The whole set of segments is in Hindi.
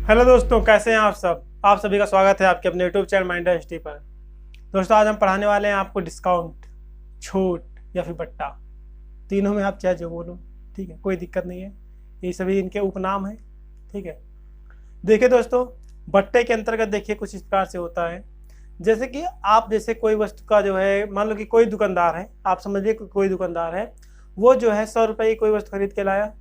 हेलो दोस्तों, कैसे हैं आप सभी का स्वागत है आपके अपने यूट्यूब चैनल माइंड एचडी पर। दोस्तों, आज हम पढ़ाने वाले हैं आपको डिस्काउंट, छूट या फिर बट्टा। तीनों में आप चाहे जो बोलो, ठीक है, कोई दिक्कत नहीं है। ये सभी इनके उपनाम हैं, ठीक है। देखिए दोस्तों, बट्टे के अंतर्गत देखिए कुछ इस प्रकार से होता है। जैसे कि आप जैसे कोई वस्तु का जो है, मान लो कि कोई दुकानदार है, आप समझिए कोई दुकानदार है, वो जो है 100 रुपये की कोई वस्तु खरीद के लाया,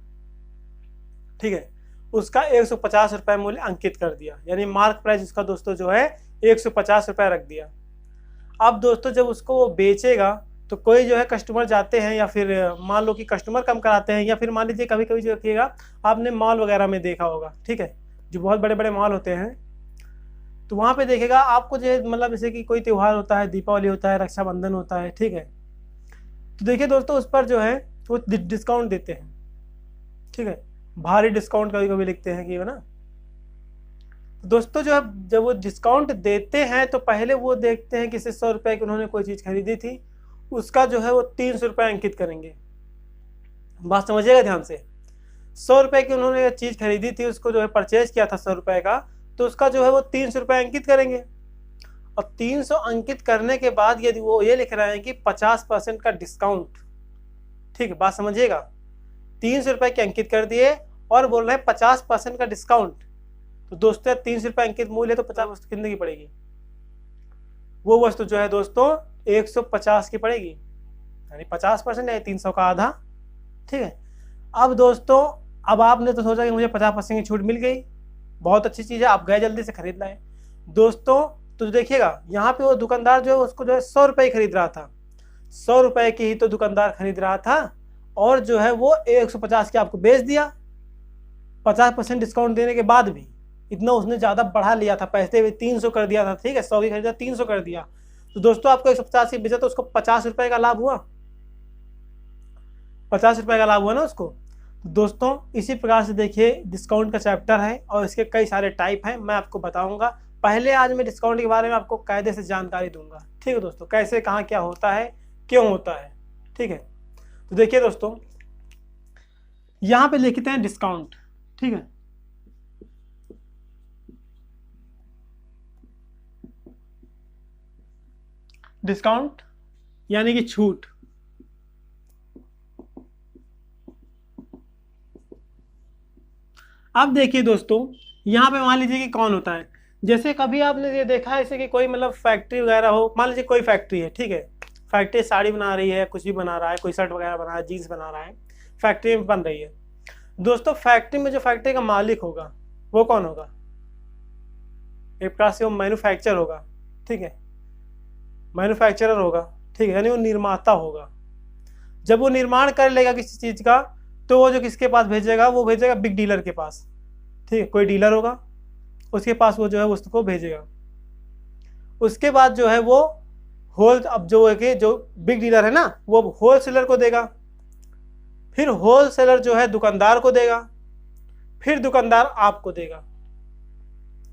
ठीक है। उसका 150 रुपये मूल्य अंकित कर दिया, यानी मार्क प्राइस उसका दोस्तों जो है 150 रुपये रख दिया। अब दोस्तों जब उसको वो बेचेगा तो कोई जो है कस्टमर जाते हैं, या फिर मान लो कि कस्टमर कम कराते हैं, या फिर मान लीजिए कभी कभी जो रखिएगा आपने मॉल वगैरह में देखा होगा, ठीक है, जो बहुत बड़े बड़े मॉल होते हैं, तो वहाँ पे देखेगा आपको जो है, मतलब जैसे कि कोई त्यौहार होता है, दीपावली होता है, रक्षाबंधन होता है, ठीक है, तो देखिए दोस्तों उस पर जो है वो डिस्काउंट देते हैं, ठीक है, भारी डिस्काउंट कभी कभी लिखते हैं कि है ना। दोस्तों जो है जब वो डिस्काउंट देते हैं तो पहले वो देखते हैं कि 100 रुपये की उन्होंने कोई चीज़ खरीदी थी, उसका जो है वो 300 रुपये अंकित करेंगे। बात समझिएगा ध्यान से। 100 रुपये की उन्होंने चीज़ खरीदी थी, उसको जो है परचेज किया था 100 रुपये का, तो उसका जो है वो 300 रुपये अंकित करेंगे। और 300 अंकित करने के बाद यदि वो ये लिख रहे हैं कि 50% का डिस्काउंट, ठीक है, बात समझिएगा। 300 रुपये के अंकित कर दिए और बोल रहे हैं 50% का डिस्काउंट, तो दोस्तों 300 रुपये अंकित मूल्य है, तो 50 वस्तु कितने की पड़ेगी? वो वस्तु जो है दोस्तों 150 की पड़ेगी, यानी 50% है 300 का आधा, ठीक है। अब दोस्तों अब आपने तो सोचा कि मुझे 50% की छूट मिल गई, बहुत अच्छी चीज़ है, आप गए जल्दी से खरीद लाए। दोस्तों तो देखिएगा यहाँ पे वो दुकानदार जो है उसको जो है 100 रुपये खरीद रहा था, 100 रुपये की ही तो दुकानदार खरीद रहा था, और जो है वो 150 की आपको बेच दिया। 50% डिस्काउंट देने के बाद भी इतना उसने ज़्यादा बढ़ा लिया था, पैसे भी 300 कर दिया था, ठीक है, 100 की खरीदा 300 कर दिया, तो दोस्तों आपको 150 की बेचा तो उसको 50 रुपये का लाभ हुआ, 50 रुपये का लाभ हुआ ना उसको। तो दोस्तों इसी प्रकार से देखिए डिस्काउंट का चैप्टर है और इसके कई सारे टाइप हैं, मैं आपको बताऊंगा। पहले आज मैं डिस्काउंट के बारे में आपको कायदे से जानकारी दूंगा, ठीक है दोस्तों, कैसे कहाँ क्या होता है, क्यों होता है, ठीक है। तो देखिए दोस्तों यहां पे लिखते हैं डिस्काउंट, ठीक है, डिस्काउंट यानी कि छूट। अब देखिए दोस्तों यहां पे मान लीजिए कि कौन होता है, जैसे कभी आपने ये देखा है जैसे कि कोई मतलब फैक्ट्री वगैरह हो, मान लीजिए कोई फैक्ट्री है, ठीक है, फैक्ट्री साड़ी बना रही है, कुछ भी बना रहा है, कोई शर्ट वगैरह बना रहा है, जीन्स बना रहा है, फैक्ट्री में बन रही है। दोस्तों फैक्ट्री में जो फैक्ट्री का मालिक होगा वो कौन होगा? एक प्रकार से वो मैन्युफैक्चर होगा, ठीक है, मैन्युफैक्चरर होगा, ठीक है, यानी वो निर्माता होगा। जब वो निर्माण कर लेगा किसी चीज़ का तो वो जो किसके पास भेजेगा, वो भेजेगा बिग डीलर के पास, ठीक है, कोई डीलर होगा उसके पास वो जो है उसको भेजेगा। उसके बाद जो है वो अब जो है कि जो बिग डीलर है ना वो होलसेलर को देगा, फिर होलसेलर जो है दुकानदार को देगा, फिर दुकानदार आपको देगा,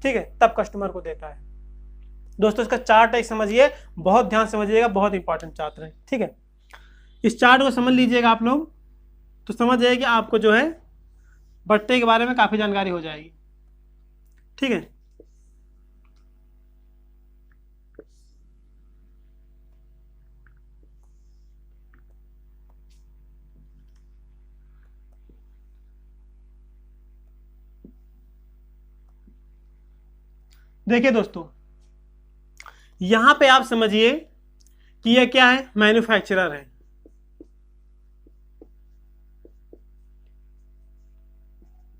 ठीक है, तब कस्टमर को देता है। दोस्तों इसका चार्ट एक समझिए, बहुत ध्यान समझिएगा, बहुत इंपॉर्टेंट चार्ट है, ठीक है। इस चार्ट को समझ लीजिएगा आप लोग तो समझ जाइए कि आपको जो है बट्टे के बारे में काफी जानकारी हो जाएगी, ठीक है। देखिए दोस्तों यहां पे आप समझिए कि ये क्या है, मैन्युफैक्चरर है,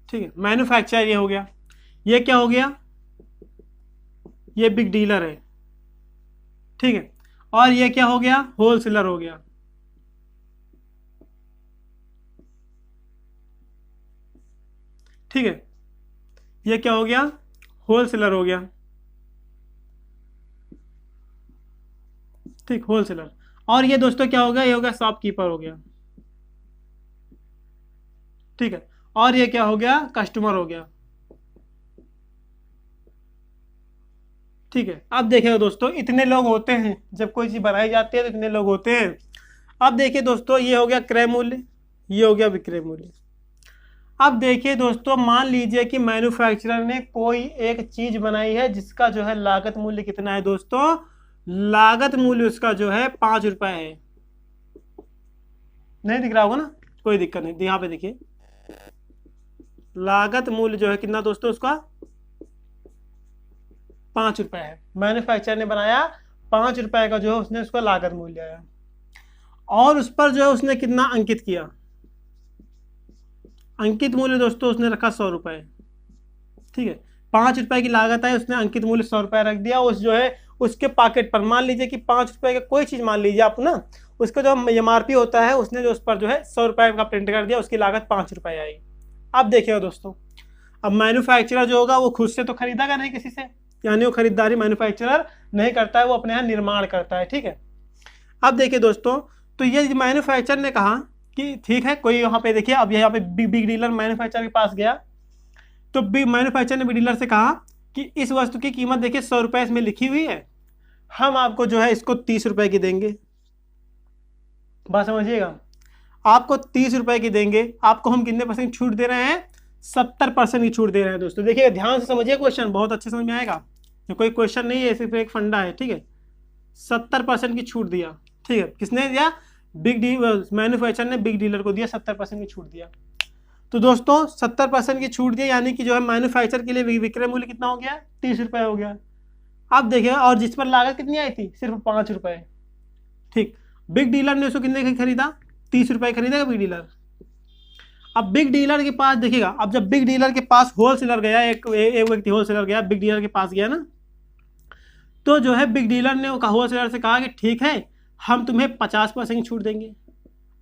ठीक है, मैन्युफैक्चरर ये हो गया। ये क्या हो गया? ये बिग डीलर है, ठीक है, और ये क्या हो गया? होलसेलर हो गया, ठीक है, ये क्या हो गया? होलसेलर हो गया, ठीक, होलसेलर। और ये दोस्तों क्या हो गया? ये हो गया शॉपकीपर हो गया, ठीक है, और ये क्या हो गया? कस्टमर हो गया, ठीक है। अब देखिए दोस्तों इतने लोग होते हैं, जब कोई चीज़ बनाई जाती है तो इतने लोग होते हैं। अब देखिए दोस्तों ये हो गया क्रय मूल्य, ये हो गया विक्रय मूल्य। अब देखिए दोस्तों, मान लीजिए कि मैन्युफैक्चरर ने कोई एक चीज बनाई है जिसका जो है लागत मूल्य कितना है दोस्तों, लागत मूल्य उसका जो है 5 रुपए है। नहीं दिख रहा होगा ना, कोई दिक्कत नहीं, यहाँ पे देखिए लागत मूल्य जो है कितना दोस्तों, उसका 5 रुपए है। मैन्युफैक्चरर ने बनाया 5 रुपए का जो है उसने उसका लागत मूल्य आया, और उस पर जो है उसने कितना अंकित किया, अंकित मूल्य दोस्तों उसने रखा 100 रुपए। ठीक है, 5 रुपए की लागत है, उसने अंकित मूल्य 100 रुपए रख दिया। उस जो है उसके पॉकेट पर मान लीजिए कि 5 रुपए का कोई चीज मान लीजिए आप ना, उसका जो MRP होता है उसने जो उस पर जो है 100 रुपए का प्रिंट कर दिया, उसकी लागत 5 रुपए आई। अब देखिएगा दोस्तों, अब मैन्युफैक्चरर जो होगा वो खुद से तो खरीदेगा नहीं किसी से, यानी वो खरीदारी मैन्युफैक्चरर नहीं करता है, वो अपने यहाँ निर्माण करता है। ठीक है, अब देखिए दोस्तों, तो ये मैन्युफैक्चरर ने कहा कि ठीक है, कोई यहाँ पे देखिए, अब यहाँ पे बिग डीलर मैन्युफैक्चरर के पास गया, तो बिग मैन्युफैक्चरर ने बिग डीलर से कहा कि इस वस्तु की कीमत देखिए 100 रुपए इसमें लिखी हुई है, हम आपको जो है इसको 30 रुपए की देंगे। बात समझिएगा, आपको 30 रुपए की देंगे, आपको हम कितने परसेंट छूट दे रहे हैं, 70% की छूट दे रहे हैं। दोस्तों देखिए ध्यान से समझिए, क्वेश्चन बहुत अच्छे समझ में आएगा, ये कोई क्वेश्चन नहीं है, सिर्फ एक फंडा है। ठीक है, 70% की छूट दिया। ठीक है, किसने दिया, मैन्युफैक्चरर ने बिग डीलर को दिया, 70% की छूट दिया। तो दोस्तों 70% की छूट दिया, यानी कि जो है मैन्युफैक्चरर के लिए विक्रय मूल्य कितना हो गया, 30 रुपए हो गया। अब देखिए, और जिस पर लागत कितनी आई थी, सिर्फ 5 रुपए। ठीक, बिग डीलर ने उसको कितने का खरीदा, 30 रुपए खरीदेगा बिग डीलर। अब बिग डीलर के पास देखिएगा, अब जब बिग डीलर के पास होलसेलर गया, एक व्यक्ति होलसेलर गया, बिग डीलर के पास गया ना, तो जो है बिग डीलर ने होलसेलर से कहा कि ठीक है, हम तुम्हें 50% छूट देंगे।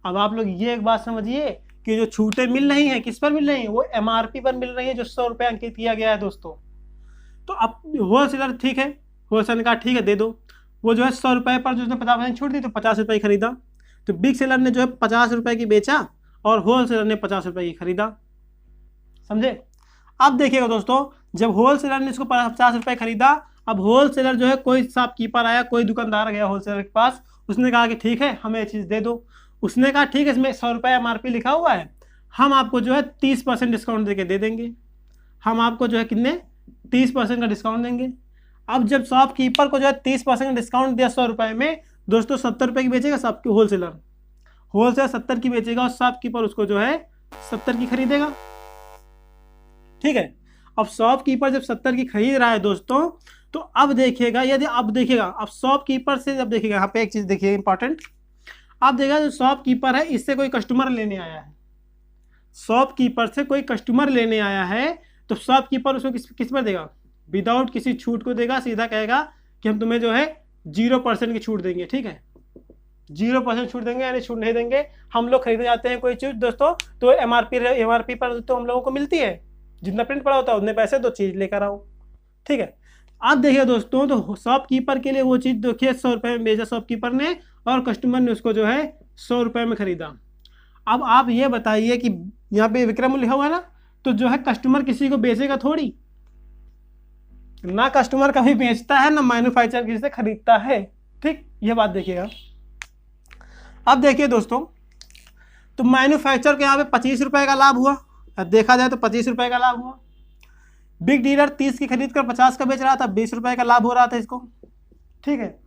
अब आप लोग ये एक बात समझिए कि जो छूटें मिल रही हैं किस पर मिल रही हैं, वो MRP पर मिल रही है, जो 100 रुपये अंकित किया गया है दोस्तों। तो अब होलसेलर ठीक है, होलसेलर ने कहा ठीक है दे दो, वो जो है 100 रुपये पर जो उसने 50% छूट दी, तो 50 रुपये की खरीदा। तो बिग सेलर ने जो है 50 रुपये की बेचा और होलसेलर ने 50 रुपये की खरीदा। समझे। अब देखिएगा दोस्तों, जब होलसेलर ने इसको 50 रुपये खरीदा, अब होलसेलर जो है कोई शॉपकीपर आया, कोई दुकानदार गया होलसेलर के पास, उसने कहा कि ठीक है हमें ये चीज़ दे दो। उसने कहा ठीक है, इसमें 100 रुपये MRP लिखा हुआ है, हम आपको जो है 30% डिस्काउंट देके दे देंगे, हम आपको जो है कितने 30% का डिस्काउंट देंगे। अब जब शॉपकीपर को जो है 30% डिस्काउंट दिया 100 रुपये में, दोस्तों 70 रुपये की बेचेगा शॉप होलसेलर 70 की बेचेगा, और शॉपकीपर उसको जो है 70 की खरीदेगा। ठीक है, अब शॉपकीपर जब 70 की खरीद रहा है दोस्तों, तो अब देखिएगा, यदि अब देखिएगा, अब शॉपकीपर से जब देखिएगा, यहाँ पे एक चीज देखिए इंपॉर्टेंट, आप देखिएगा जो शॉपकीपर है इससे कोई कस्टमर लेने आया है, शॉपकीपर से कोई कस्टमर लेने आया है, तो शॉपकीपर उसको किस पर देगा, विदाउट किसी छूट को देगा, सीधा कहेगा कि हम तुम्हें जो है 0% की छूट देंगे। ठीक है, 0% छूट देंगे, यानी छूट नहीं देंगे। हम लोग खरीदने जाते हैं कोई चीज दोस्तों, तो MRP पर तो हम लोगों को मिलती है, जितना प्रिंट पड़ा होता है उतने पैसे, तो चीज लेकर आओ। ठीक है, अब देखिए दोस्तों, तो शॉपकीपर के लिए वो चीज देखिए 100 रुपये में बेचा शॉपकीपर ने, और कस्टमर ने उसको जो है 100 रुपये में खरीदा। अब आप ये बताइए कि यहाँ पे विक्रय मूल्य लिखा हुआ है ना, तो जो है कस्टमर किसी को बेचेगा थोड़ी ना, कस्टमर कभी बेचता है ना मैन्युफैक्चरर किसी से खरीदता है। ठीक, ये बात देखिएगा। अब देखिए दोस्तों, तो मैन्युफैक्चरर के यहाँ पे 25 रुपये का लाभ हुआ, अब देखा जाए तो 25 रुपये का लाभ हुआ। बिग डीलर 30 की खरीद कर 50 का बेच रहा था, 20 रुपये का लाभ हो रहा था इसको। ठीक है,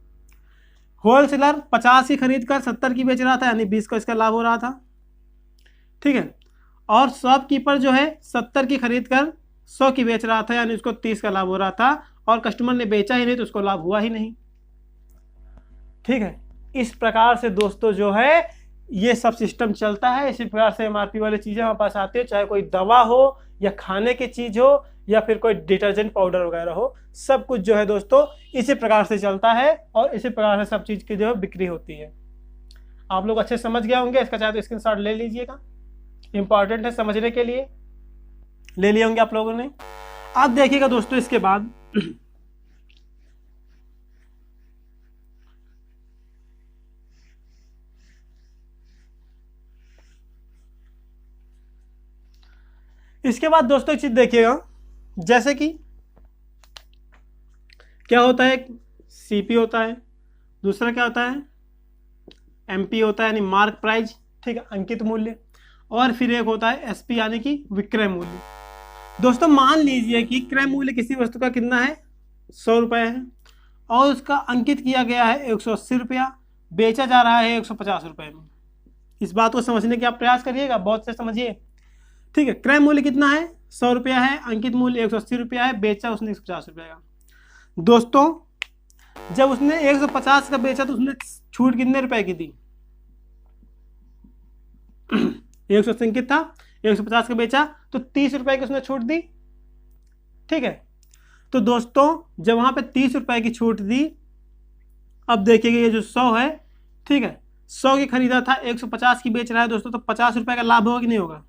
होलसेलर 50 की खरीद कर 70 की बेच रहा था, यानी 20 का इसका लाभ हो रहा था। ठीक है, और शॉपकीपर जो है 70 की खरीद कर 100 की बेच रहा था, यानी उसको 30 का लाभ हो रहा था, और कस्टमर ने बेचा ही नहीं तो उसको लाभ हुआ ही नहीं। ठीक है, इस प्रकार से दोस्तों जो है ये सब सिस्टम चलता है। इसी प्रकार से MRP वाली चीज़ें हमारे पास आती है, चाहे कोई दवा हो या खाने की चीज़ हो या फिर कोई डिटर्जेंट पाउडर वगैरह हो, सब कुछ जो है दोस्तों इसी प्रकार से चलता है, और इसी प्रकार से सब चीज़ की जो है बिक्री होती है। आप लोग अच्छे समझ गए होंगे, इसका चाहे तो स्क्रीनशॉट ले लीजिएगा, इंपॉर्टेंट है समझने के लिए, ले लिए होंगे आप लोगों ने। अब देखिएगा दोस्तों, इसके बाद दोस्तों एक चीज देखिएगा, जैसे कि क्या होता है, CP होता है, दूसरा क्या होता है MP होता है, यानी मार्क प्राइस। ठीक है, अंकित मूल्य। और फिर एक होता है एसपी यानी कि विक्रय मूल्य। दोस्तों मान लीजिए कि क्रय मूल्य किसी वस्तु का कितना है, 100 रुपये है और उसका अंकित किया गया है 180 रुपया, बेचा जा रहा है 150 रुपये में। इस बात को समझने का आप प्रयास करिएगा, बहुत से समझिए। ठीक है, क्रय मूल्य कितना है, 100 रुपया है, अंकित मूल्य 180 रुपया है, बेचा उसने 150 रुपये का। दोस्तों जब उसने 150 का बेचा तो उसने छूट कितने रुपए की दी, 180 अंकित था, 150 का बेचा तो 30 रुपए की उसने छूट दी। ठीक है, तो दोस्तों जब वहां पे 30 रुपए की छूट दी, अब देखिएगा ये जो 100 है, ठीक है, 100 की खरीदा था, 150 की बेच रहा है दोस्तों, तो 50 रुपए का लाभ होगा कि नहीं होगा।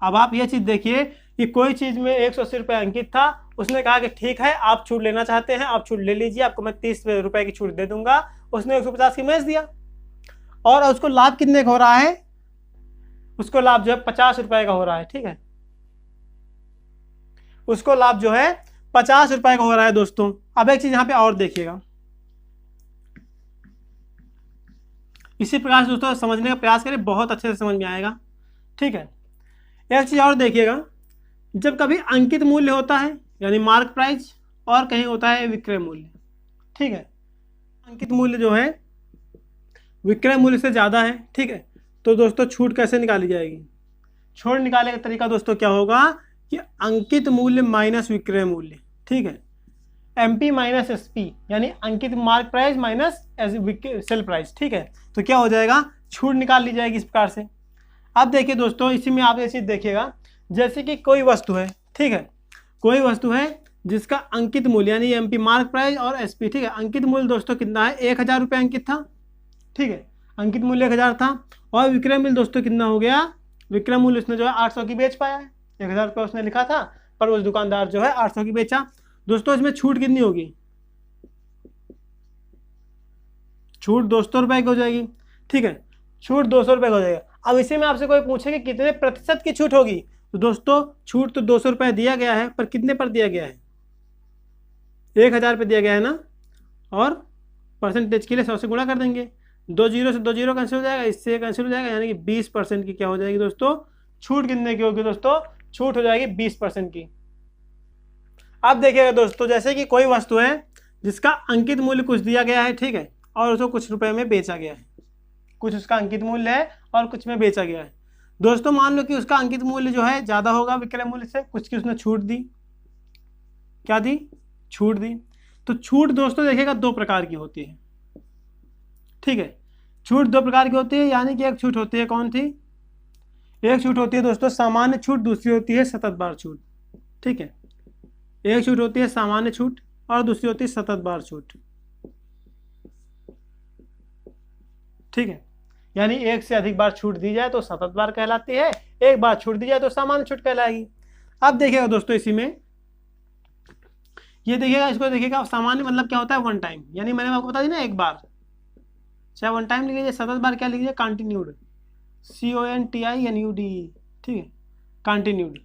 अब आप ये चीज देखिए कि कोई चीज में 180 रुपये अंकित था, उसने कहा कि ठीक है आप छूट लेना चाहते हैं, आप छूट ले लीजिए, आपको मैं 30 रुपए की छूट दे दूंगा। उसने 150 की बेच दिया और उसको लाभ कितने का हो रहा है, उसको लाभ जो है 50 रुपए का हो रहा है। ठीक है, उसको लाभ जो है 50 रुपए का हो रहा है दोस्तों। अब एक चीज यहां पे और देखिएगा, इसी प्रकार से दोस्तों समझने का प्रयास करें, बहुत अच्छे से समझ में आएगा। ठीक है, एक चीज और देखिएगा, जब कभी अंकित मूल्य होता है यानी मार्क प्राइस और कहीं होता है विक्रय मूल्य। ठीक है, अंकित मूल्य जो है विक्रय मूल्य से ज़्यादा है। ठीक है, तो दोस्तों छूट कैसे निकाली जाएगी, छूट निकालने का तरीका दोस्तों क्या होगा कि अंकित मूल्य माइनस विक्रय मूल्य। ठीक है, एमपी माइनस एसपी यानी अंकित mark price minus sale price. ठीक है, तो क्या हो जाएगा, छूट निकाल ली जाएगी इस प्रकार से। अब देखिए दोस्तों, इसी में आप ये चीज देखिएगा, जैसे कि कोई वस्तु है, ठीक है, कोई वस्तु है जिसका अंकित मूल्य यानी एमपी मार्क प्राइस और एसपी, ठीक है, अंकित मूल्य दोस्तों कितना है, 1000 रुपये अंकित था। ठीक है, अंकित मूल्य 1000 था और विक्रय मूल्य दोस्तों कितना हो गया, विक्रय मूल्य उसने जो है 800 की बेच पाया है। 1000 रुपये उसने लिखा था पर उस दुकानदार जो है 800 की बेचा। दोस्तों इसमें छूट कितनी होगी, छूट 200 रुपये की हो जाएगी। ठीक है, छूट 200 रुपये का हो जाएगा। अब इसी में आपसे कोई पूछे कि कितने प्रतिशत की छूट होगी, तो दोस्तों छूट तो 200 रुपये दिया गया है, पर कितने पर दिया गया है, 1000 पे दिया गया है ना, और परसेंटेज के लिए 100 से गुणा कर देंगे, 2 जीरो से 2 जीरो कैंसिल हो जाएगा, इससे कैंसिल हो जाएगा, यानी कि 20% की क्या हो जाएगी दोस्तों, छूट कितने की होगी दोस्तों, छूट हो जाएगी 20% की। अब देखिएगा दोस्तों, जैसे कि कोई वस्तु है जिसका अंकित मूल्य कुछ दिया गया है, ठीक है, और उसको कुछ रुपए में बेचा गया है, कुछ उसका अंकित मूल्य है और कुछ में बेचा गया है। दोस्तों मान लो कि उसका अंकित मूल्य जो है ज्यादा होगा विक्रय मूल्य से, कुछ की उसने छूट दी, क्या दी, छूट दी। तो छूट दोस्तों देखिएगा 2 प्रकार की होती है। ठीक है, छूट 2 प्रकार की होती है, यानी कि एक छूट होती है कौन थी, एक छूट होती है दोस्तों सामान्य छूट, दूसरी होती है सतत बार छूट। ठीक है, एक छूट होती है सामान्य छूट और दूसरी होती है सतत बार छूट। ठीक है, यानी एक से अधिक बार छूट दी जाए तो सतत बार कहलाती है, एक बार छूट दी जाए तो सामान्य छूट कहलाएगी। अब देखिएगा दोस्तों, इसी में ये देखिएगा, इसको देखिएगा, सामान्य मतलब क्या होता है, वन टाइम, यानी मैंने आपको बता दी ना एक बार, चाहे वन टाइम लिख लीजिए, सतत बार क्या लिख लीजिए, कंटिन्यूड, CONTINUD। ठीक है, कंटिन्यूड।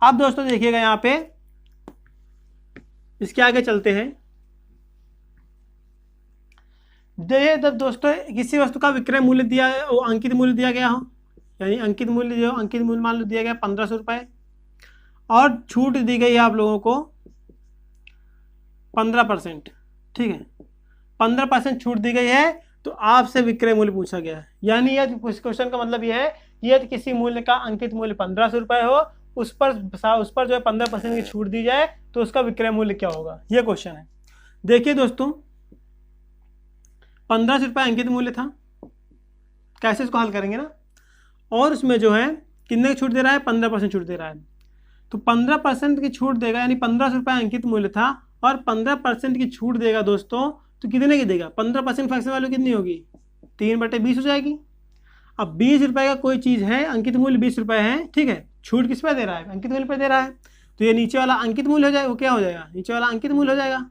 अब दोस्तों देखिएगा यहाँ पे, इसके आगे चलते हैं। देखिए जब दोस्तों किसी वस्तु का विक्रय मूल्य दिया, वो अंकित मूल्य दिया गया हो, यानी अंकित मूल्य जो अंकित मूल्य मान लो दिया गया 1500 रुपये और छूट दी गई है आप लोगों को 15%। ठीक है, 15% छूट दी गई है, तो आपसे विक्रय मूल्य पूछा गया है, यानी यह क्वेश्चन का मतलब यह है कि यदि किसी मूल्य का अंकित मूल्य 1500 रुपये हो, उस पर जो है 15% की छूट दी जाए तो उसका विक्रय मूल्य क्या होगा, यह क्वेश्चन है। देखिए दोस्तों, 1500 रुपये अंकित मूल्य था, कैसे इसको हल करेंगे ना, और उसमें जो है कितने की छूट दे रहा है, 15% छूट दे रहा है, तो 15% की छूट देगा, यानी 1500 रुपये अंकित मूल्य था और 15% की छूट देगा दोस्तों, तो कितने की देगा, 15% फ्रैक्शन वैल्यू कितनी होगी, 3/20 हो जाएगी। अब 20 रुपये का कोई चीज़ है, अंकित मूल्य 20 रुपये है, ठीक है, छूट किस पे दे रहा है, अंकित मूल्य पे दे रहा है, तो ये नीचे वाला अंकित मूल्य हो जाएगा, वो क्या हो जाएगा, नीचे वाला अंकित मूल्य हो जाएगा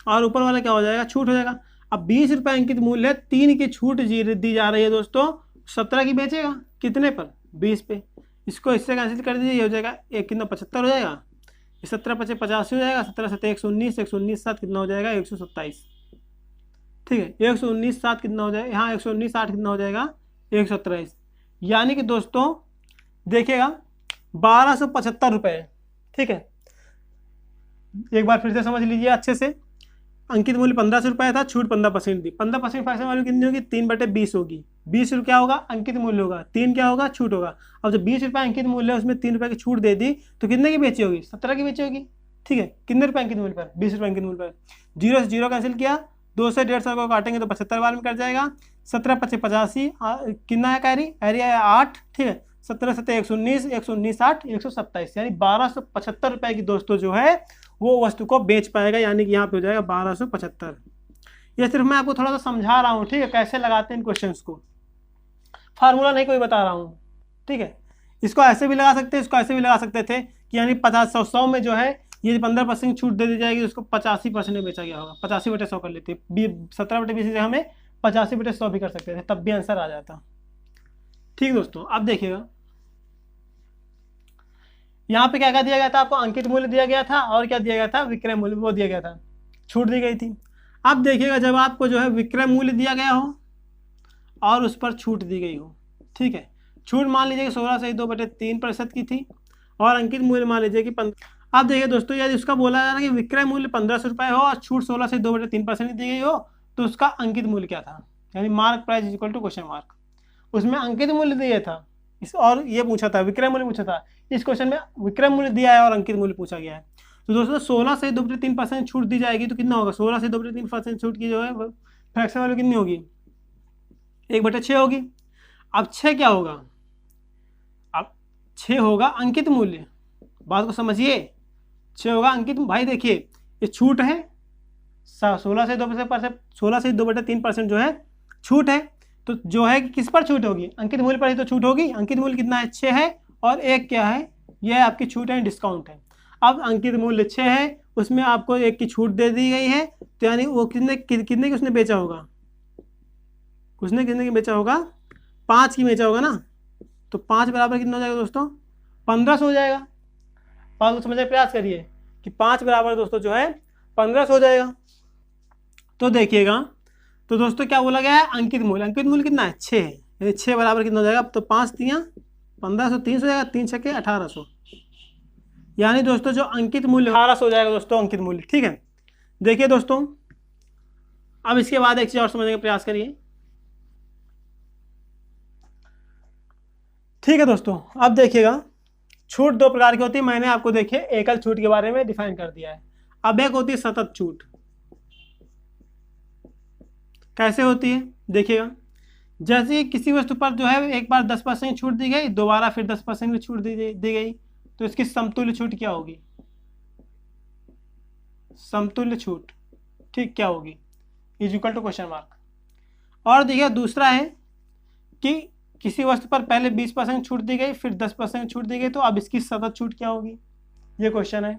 और ऊपर वाला क्या हो जाएगा, छूट हो जाएगा। अब 20 रुपये अंकित मूल्य है, 3 की छूट दी जा रही है दोस्तों, 17 की बेचेगा, कितने पर, 20 पे। इसको इससे कैंसिल कर दीजिए, ये हो जाएगा, एक कितना 75 हो जाएगा, 17 × 85 हो जाएगा, 17 × 7 119, 119 7 कितना हो जाएगा, 127। ठीक है। 119 कितना हो जाएगा, यहाँ 119 कितना हो जाएगा, 127। यानी कि दोस्तों देखिएगा 1275 रुपये। ठीक है, एक बार फिर से समझ लीजिए अच्छे से। अंकित मूल्य 1500 रुपये था, छूट 15% दी। 15% फ्रैक्शन वैल्यू कितनी होगी, 3/20 होगी। 20 रुपये क्या होगा, अंकित मूल्य होगा, 3 क्या होगा, छूट होगा। अब जब 20 रुपये अंकित मूल्य है उसमें 3 रुपये की छूट दे दी तो कितने की बेची होगी, 17 की बेची होगी। ठीक है, कितने रुपये अंकित मूल्य पर, 20 रुपये अंकित मूल्य पर। 0 से 0 कैंसिल किया, 2 से 150 को काटेंगे तो 75 बार में कट जाएगा। 17 × 5 = 85, कितना है कैरी, एरिया है 8। ठीक है, 17 × 7 = 119, 119 8 127, यानी 1275 रुपये की दोस्तों जो है वो वस्तु को बेच पाएगा। यानी कि यहाँ पे हो जाएगा 1275। ये सिर्फ मैं आपको थोड़ा सा समझा रहा हूँ, ठीक है, कैसे लगाते हैं इन क्वेश्चंस को, फार्मूला नहीं कोई बता रहा हूँ। ठीक है, इसको ऐसे भी लगा सकते हैं, इसको ऐसे भी लगा सकते थे कि यानी 100 में जो है ये 15% छूट दे दी जाएगी, उसको 85% में बेचा गया होगा। 85/100 कर लेते, 17/20 से हमें 85/100 भी कर सकते थे, तब भी आंसर आ जाता। ठीक दोस्तों, अब देखिएगा यहाँ पे क्या क्या दिया गया था आपको, अंकित मूल्य दिया गया था और क्या दिया गया था, विक्रय मूल्य, वो दिया गया था, छूट दी गई थी। अब देखिएगा जब आपको जो है विक्रय मूल्य दिया गया हो और उस पर छूट दी गई हो, ठीक है, छूट मान लीजिए कि 16 से 2/3% की थी और अंकित मूल्य मान लीजिए कि 15। अब देखिए दोस्तों, यदि उसका बोला जा रहा है कि विक्रय मूल्य 1500 रुपये हो और छूट 16 से 2/3% की दी गई हो तो उसका अंकित मूल्य क्या था, यानी mark price equal to question mark. उसमें अंकित मूल्य दिया था इस, और ये पूछा था विक्रय मूल्य पूछा था। इस क्वेश्चन में विक्रय मूल्य दिया है और अंकित मूल्य पूछा गया है। तो दोस्तों 16 से 2/3% छूट दी जाएगी तो कितना होगा, 16 से 2/3% छूट की जो है फ्रैक्शन वैल्यू कितनी होगी, 1/6 होगी। अब 6 क्या होगा, अब 6 होगा अंकित मूल्य, बात को समझिए, 6 होगा अंकित। भाई देखिए ये छूट है, 16 से 2/3% जो है छूट है, तो जो है किस पर छूट होगी, अंकित मूल्य पर ही तो छूट होगी। अंकित मूल्य कितना है, 6 है, और एक क्या है, यह आपकी छूट है, डिस्काउंट है। अब अंकित मूल्य 6 है, उसमें आपको 1 की छूट दे दी गई है, तो यानी वो कितने की उसने बेचा होगा, उसने कितने की बेचा होगा, 5 की बेचा होगा ना। तो 5 बराबर कितना हो जाएगा दोस्तों, 1500 हो जाएगा। बात को समझने का प्रयास करिए कि 5 बराबर दोस्तों जो है 1500 हो जाएगा। तो देखिएगा, तो दोस्तों क्या बोला गया है, अंकित मूल्य कितना है, 6 है। 6 बराबर कितना हो जाएगा, तो 5 × 3 = 1500, 300 हो जाएगा, 3 × 6 = 1800। यानी दोस्तों जो अंकित मूल्य 1800 हो जाएगा दोस्तों अंकित मूल्य। ठीक है, देखिए दोस्तों अब इसके बाद एक चीज और समझने का प्रयास करिए। ठीक है दोस्तों, अब देखिएगा छूट 2 प्रकार की होती है, मैंने आपको देखिए एकल छूट के बारे में डिफाइन कर दिया है। अब एक होती है सतत छूट। कैसे होती है देखिएगा, जैसे किसी वस्तु पर जो है एक बार 10% छूट दी गई, दोबारा फिर 10% की छूट दी गई, तो इसकी समतुल्य छूट क्या होगी, समतुल्य छूट, ठीक, क्या होगी, इक्वल टू क्वेश्चन मार्क। और देखिए दूसरा है कि किसी वस्तु पर पहले 20% छूट दी गई, फिर 10% छूट दी गई, तो अब इसकी सतत छूट क्या होगी, ये क्वेश्चन है।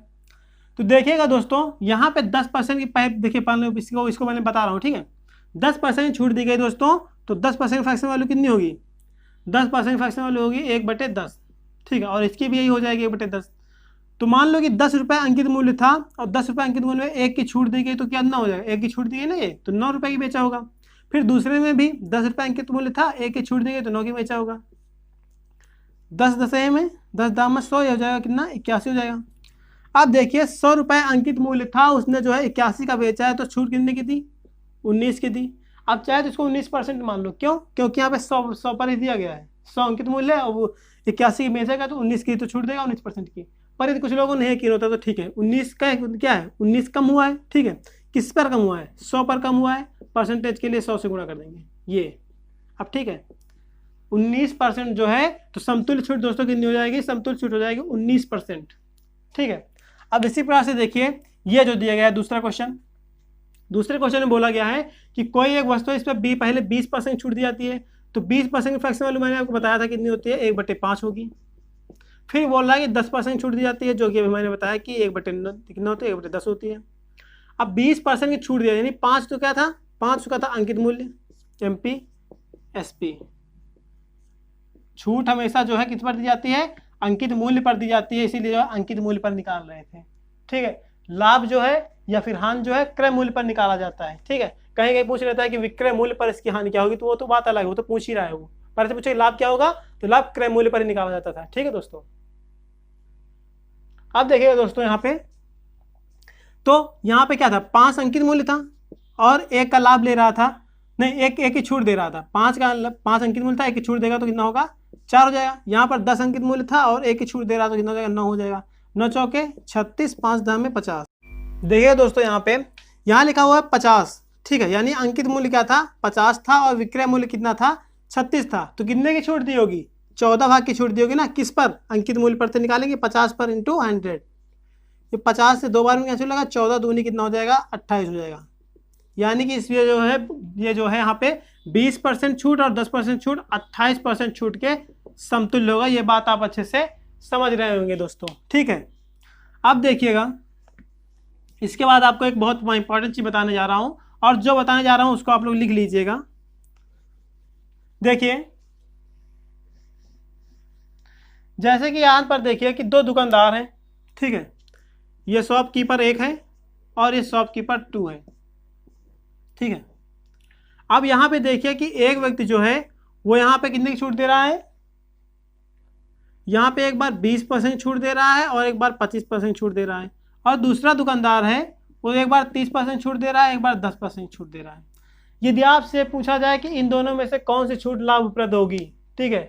तो देखिएगा दोस्तों यहाँ पे 10% की पाइप देखिए, पहले इसको मैंने बता रहा हूँ, ठीक है, 10% छूट दी गई दोस्तों, तो 10% फ्रैक्शन वैल्यू कितनी होगी, 10% फ्रैक्शन वैल्यू होगी 1/10। ठीक है, और इसकी भी यही हो जाएगी 1/10। तो मान लो कि 10 रुपये अंकित मूल्य था और 10 रुपये अंकित मूल्य में 1 की छूट दी गई, तो क्या ना हो जाएगा, 1 की छूट दी गई ना, ये तो 9 रुपये की बेचा होगा। फिर दूसरे में भी 10 रुपये अंकित मूल्य था, 1 की छूट दी गई तो 9 की बेचा होगा। 10 10 में 10 दाम में 100 हो जाएगा, कितना, 81 हो जाएगा। अब देखिए 100 रुपये अंकित मूल्य था, उसने जो है 81 का बेचा है, तो छूट कितने की थी, 19 की थी। अब चाहे तो इसको 19% मान लो, क्यों, क्योंकि यहाँ पे 100 पर ही दिया गया है, 100 अंकित मूल्य है और वो 81 की बेचेगा तो 19 की तो छूट देगा 19% की। पर यदि कुछ लोगों ने यकीन होता तो ठीक है, 19 का क्या है, 19 कम हुआ है, ठीक है, किस पर कम हुआ है, 100 पर कम हुआ है, परसेंटेज के लिए 100 से गुणा कर देंगे ये। अब ठीक है, 19% जो है, तो समतुल्य छूट दोस्तों कितनी हो जाएगी, समतुल्य छूट हो जाएगी 19%। ठीक है, अब इसी प्रकार से देखिए ये जो दिया गया है दूसरा क्वेश्चन, दूसरे क्वेश्चन में बोला गया है कि कोई एक वस्तु इस पर पहले 20% छूट दी जाती है, तो 20% फ्रैक्शन वैल्यू मैंने आपको बताया था कितनी होती है, 1/5 होगी। फिर बोल रहा है कि 10% छूट दी जाती है, जो कि अभी मैंने बताया कि 1/9 कितना होती है, 1/10 होती है। अब 20% की छूट दिया, यानी 5 तो क्या था, 5 का था अंकित मूल्य, MPSP। छूट हमेशा जो है किस पर दी जाती है, अंकित मूल्य पर दी जाती है, इसीलिए जो है अंकित मूल्य पर निकाल रहे थे। ठीक है, लाभ जो है या फिर हानि जो है क्रय मूल्य पर निकाला जाता है। ठीक है, कहीं कहीं पूछ लेता है कि विक्रय मूल्य पर इसकी हानि क्या होगी, तो वो तो बात अलग है, वो तो पूछ ही रहा है वो। पर से पूछे लाभ क्या होगा, तो लाभ क्रय मूल्य पर ही निकाला जाता था। ठीक है दोस्तों। अब देखिएगा दोस्तों यहाँ पे, तो यहाँ पे क्या था, 5 अंकित मूल्य था और 1 का लाभ ले रहा था, नहीं एक ही छूट दे रहा था। 5 अंकित मूल्य था, 1 की छूट देगा तो कितना होगा, 4 हो जाएगा। यहाँ पर 10 अंकित मूल्य था और 1 की छूट दे रहा था, कितना हो जाएगा, 9 हो जाएगा। 9 चौके 36, 5 दाम में 50। देखिए दोस्तों यहाँ पे, यहाँ लिखा हुआ है 50, ठीक है, यानी अंकित मूल्य क्या था, 50 था और विक्रय मूल्य कितना था, 36 था। तो कितने की छूट दी होगी, 14 भाग की छूट दी होगी ना, किस पर, अंकित मूल्य पर। तो निकालेंगे 50 पर इंटू 100, ये 50 से 2 बार में कैंसिल होगा, 14 दूनी कितना हो जाएगा, 28 हो जाएगा। यानी कि इसमें जो है, ये जो है यहाँ पे 20% छूट और 10% छूट, 28% छूट के समतुल्य होगा। ये बात आप अच्छे से समझ रहे होंगे दोस्तों। ठीक है, अब देखिएगा, इसके बाद आपको एक बहुत इंपॉर्टेंट चीज बताने जा रहा हूं, और जो बताने जा रहा हूं उसको आप लोग लिख लीजिएगा। देखिए, जैसे कि यहाँ पर देखिए कि 2 दुकानदार हैं, ठीक है, ये शॉपकीपर 1 है और ये शॉपकीपर 2 है। ठीक है, अब यहाँ पे देखिए कि एक व्यक्ति जो है वो यहाँ पे कितने की छूट दे रहा है, यहाँ पे एक बार 20% छूट दे रहा है और एक बार 25% छूट दे रहा है, और दूसरा दुकानदार है वो एक बार 30% छूट दे रहा है, एक बार 10% छूट दे रहा है। यदि आपसे पूछा जाए कि इन दोनों में से कौन सी छूट लाभप्रद होगी, ठीक है,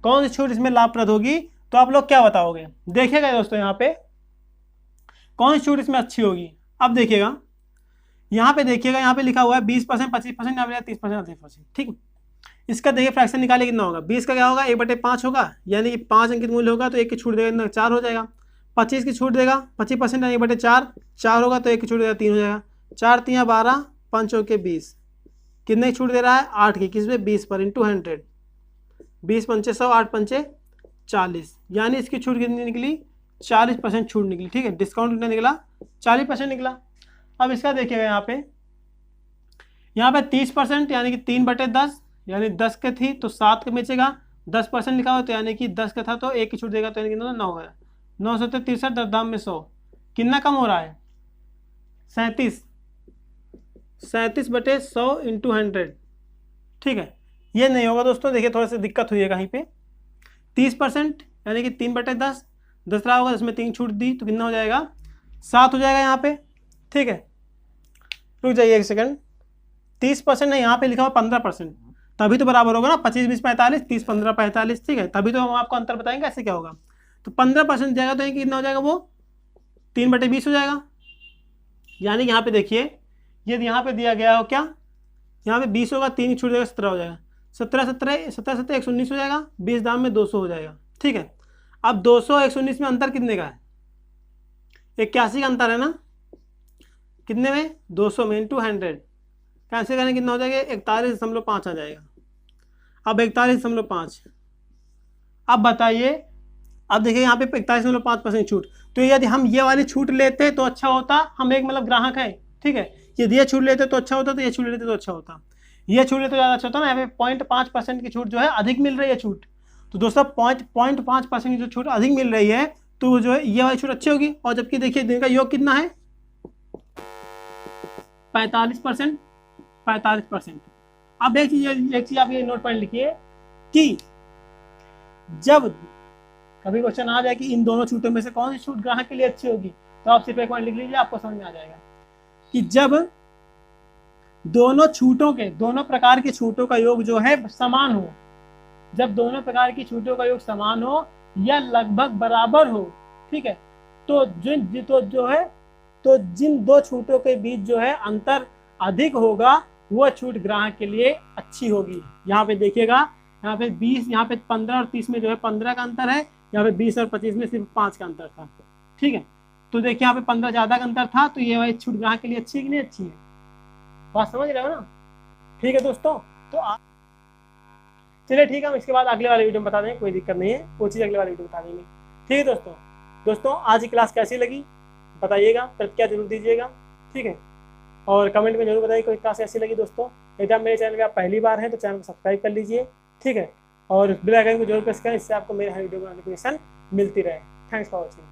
कौन सी छूट इसमें लाभप्रद होगी, तो आप लोग क्या बताओगे। देखिएगा दोस्तों यहाँ पे कौन सी छूट इसमें अच्छी होगी। अब देखिएगा यहाँ पे, देखिएगा यहाँ पे लिखा हुआ है 20%, 25%, या 30%, 30%। ठीक, इसका देखिए फ्रैक्शन निकाले कितना होगा, 20 का क्या होगा, 1/5 होगा, यानी कि 5 अंकित मूल्य होगा तो 1 की छूट देगा, 4 हो जाएगा। 25 की छूट देगा, 25% यानी 1/4, 4 होगा तो 1 की छूट देगा, 3 हो जाएगा। 4 3 12, 5 चौके 20, कितने की छूट दे रहा है, 8 की, किस पे, 20 पर इंटू 100, 20 पंचे 100, 8 पंचे 40, यानी इसकी छूट कितनी निकली, 40% छूट निकली। ठीक है, डिस्काउंट कितना निकला, 40% निकला। अब इसका देखिएगा यहाँ पे 30% यानी कि 3/10, यानी 10 के थी तो 7 का बेचेगा, 10% लिखा हुआ तो यानी कि 10 का था तो 1 की छूट देगा, तो यानी कि 9 होगा। 9 से 63, 10 दाम में 100, कितना कम हो रहा है, 37, 37/100 इंटू 100। ठीक है, ये नहीं होगा दोस्तों, देखिए थोड़ा सा दिक्कत हुई है कहीं पे। 30% यानी कि 3/10, 10 रहा होगा, इसमें 3 छूट दी तो कितना हो जाएगा, 7 हो जाएगा यहाँ पे। ठीक है, रुक जाइए 1 सेकंड, 30% नहीं, यहाँ पे लिखा हुआ 15%, तभी तो बराबर होगा ना, 25 20 45, 30 15 45। ठीक है, तभी तो हम आपको अंतर बताएंगे ऐसे क्या होगा। तो 15% जाएगा तो कितना हो जाएगा, वो 3/20 हो जाएगा। यानी कि यहाँ पे देखिए, यदि यहाँ पे दिया गया हो क्या, यहाँ पे 20 होगा, 3 छूट देगा, 17 हो जाएगा। 17 17 17 17 119 हो जाएगा, 20 दाम में 200 हो जाएगा। ठीक है, अब 200 119 में अंतर कितने का है, 81 का अंतर है ना, कितने में, 200 में इंटू 100, कैंसिल करने कितना हो जाएगा, 41.5 आ जाएगा। अब 41.5, अब बताइए, अब देखिए यहाँ पे 41.5% छूट, तो यदि हम ये वाली छूट लेते तो अच्छा होता, हम एक मतलब ग्राहक है, ठीक है, यदि ये छूट लेते तो अच्छा होता, तो ये छूट लेते तो अच्छा होता, ये छूट लेते तो ज़्यादा अच्छा होता ना। यहाँ पे 0.5% की छूट जो है अधिक मिल रही है छूट, तो दोस्तों 0.5% की जो छूट अधिक मिल रही है तो जो है ये वाली छूट अच्छी होगी। और जबकि देखिए दिन का योग कितना है, 45%, 45%। अब एक चीज आप ये नोट पॉइंट लिखिए कि जब कभी क्वेश्चन आ जाए कि इन दोनों छूटों में से कौन सी छूट ग्राहक के लिए अच्छी होगी, तो आप सिर्फ एक पॉइंट लिख लीजिए, आपको समझ में आ जाएगा कि जब दोनों छूटों के, दोनों प्रकार की छूटों का योग जो है समान हो, जब दोनों प्रकार की छूटों का योग समान हो या लगभग बराबर हो, ठीक है, तो जिन 2 छूटों के बीच जो है अंतर अधिक होगा वो छूट ग्राहक के लिए अच्छी होगी। यहाँ पे देखिएगा, यहाँ पे 20, यहाँ पे 15 और 30 में जो है 15 का अंतर है, यहाँ पे 20 और 25 में सिर्फ 5 का अंतर था। ठीक है, तो देखिए यहाँ पे 15 ज्यादा का अंतर था, तो ये वाली छूट ग्राहक के लिए अच्छी है कि नहीं अच्छी है, बात समझ रहे हो ना। ठीक है दोस्तों, तो चलिए ठीक है, हम इसके बाद अगले वाले वीडियो में बता देंगे, कोई दिक्कत नहीं है, वो चीज़ अगले वाले वीडियो में बता देंगे। ठीक है दोस्तों आज की क्लास कैसी लगी बताइएगा, प्रतिक्रिया जरूर दीजिएगा। ठीक है, और कमेंट में जरूर बताइए कोई क्लास कैसी लगी दोस्तों। यदि आप मेरे चैनल पे आप पहली बार हैं तो चैनल को सब्सक्राइब कर लीजिए। ठीक है, और बेल आइकन को जरूर प्रेस करें, इससे आपको मेरे हर वीडियो की नोटिफिकेशन मिलती रहे। Thanks for watching.